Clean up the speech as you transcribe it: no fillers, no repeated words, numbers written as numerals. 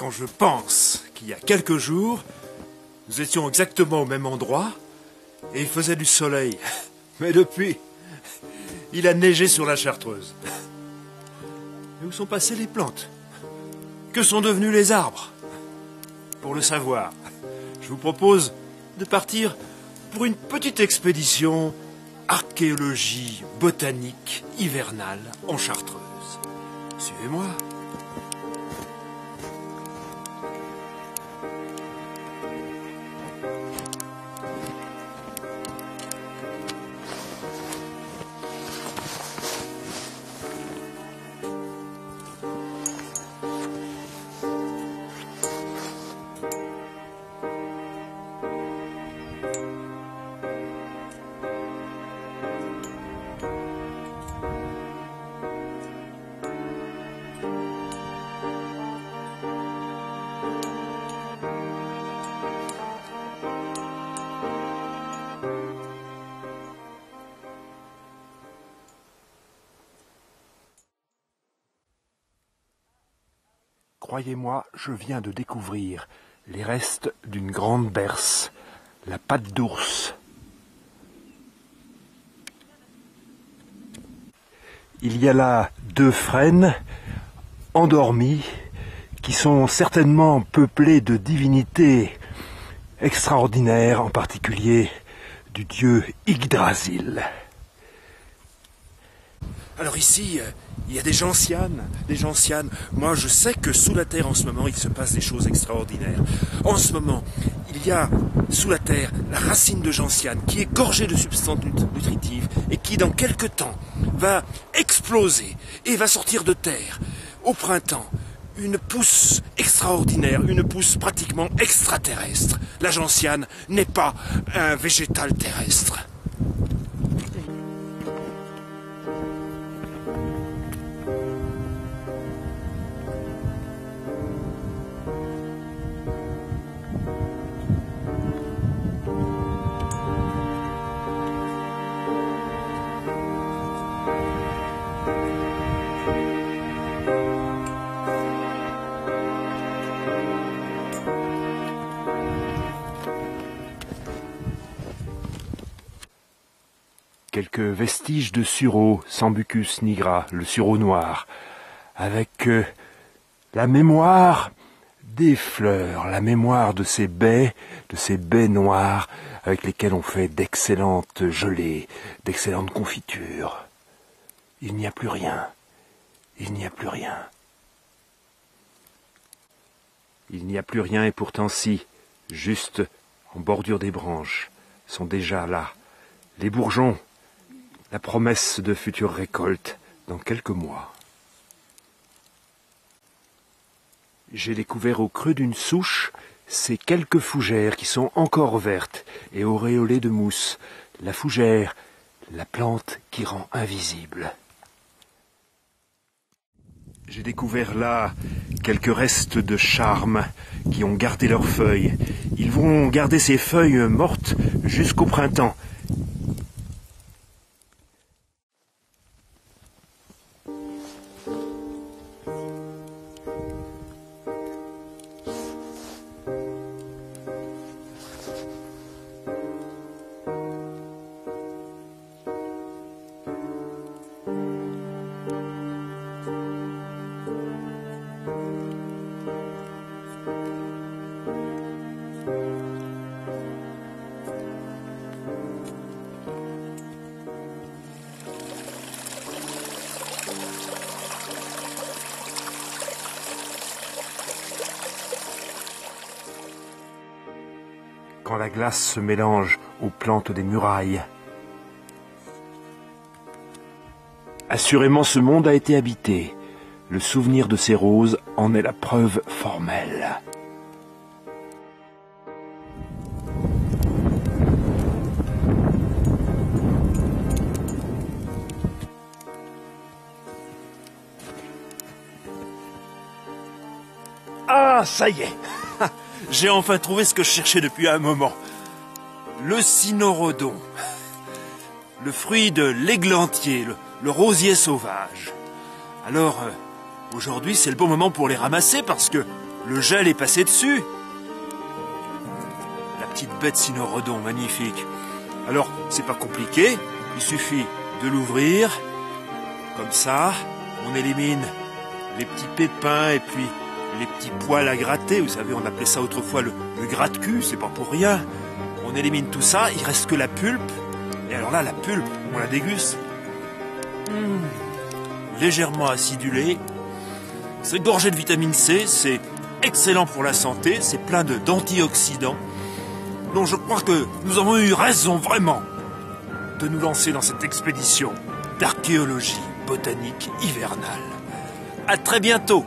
quand je pense qu'il y a quelques jours, nous étions exactement au même endroit et il faisait du soleil. Mais depuis, il a neigé sur la Chartreuse. Et où sont passées les plantes? Que sont devenus les arbres? Pour le savoir, je vous propose de partir pour une petite expédition archéologie botanique hivernale en Chartreuse. Suivez-moi. Croyez-moi, je viens de découvrir les restes d'une grande berce, la patte d'ours. Il y a là 2 frênes endormis qui sont certainement peuplés de divinités extraordinaires, en particulier du dieu Yggdrasil. Alors ici, il y a des gentianes. Moi, je sais que sous la terre, en ce moment, il se passe des choses extraordinaires. En ce moment, il y a sous la terre la racine de gentiane qui est gorgée de substances nutritives et qui, dans quelque temps, va exploser et va sortir de terre. Au printemps, une pousse extraordinaire, une pousse pratiquement extraterrestre. La gentiane n'est pas un végétal terrestre. Quelques vestiges de sureau, Sambucus nigra, le sureau noir, avec la mémoire des fleurs, la mémoire de ces baies noires avec lesquelles on fait d'excellentes gelées, d'excellentes confitures. Il n'y a plus rien. Il n'y a plus rien. Il n'y a plus rien et pourtant si, juste en bordure des branches, sont déjà là les bourgeons, la promesse de futures récoltes dans quelques mois. J'ai découvert au creux d'une souche ces quelques fougères qui sont encore vertes et auréolées de mousse. La fougère, la plante qui rend invisible. J'ai découvert là quelques restes de charme qui ont gardé leurs feuilles. Ils vont garder ces feuilles mortes jusqu'au printemps. Quand la glace se mélange aux plantes des murailles. Assurément, ce monde a été habité. Le souvenir de ces roses en est la preuve formelle. Ah, ça y est. J'ai enfin trouvé ce que je cherchais depuis un moment. Le cynorrhodon. Le fruit de l'églantier, le rosier sauvage. Alors, aujourd'hui, c'est le bon moment pour les ramasser parce que le gel est passé dessus. La petite bête cynorhodon, magnifique. Alors, c'est pas compliqué, il suffit de l'ouvrir, comme ça, on élimine les petits pépins et puis les petits poils à gratter. Vous savez, on appelait ça autrefois le gratte-cul, c'est pas pour rien. On élimine tout ça, il reste que la pulpe. Et alors là, la pulpe, on la déguste. Légèrement acidulée. C'est gorgé de vitamine C, c'est excellent pour la santé, c'est plein d'antioxydants. Donc je crois que nous avons eu raison, vraiment, de nous lancer dans cette expédition d'archéologie botanique hivernale. À très bientôt!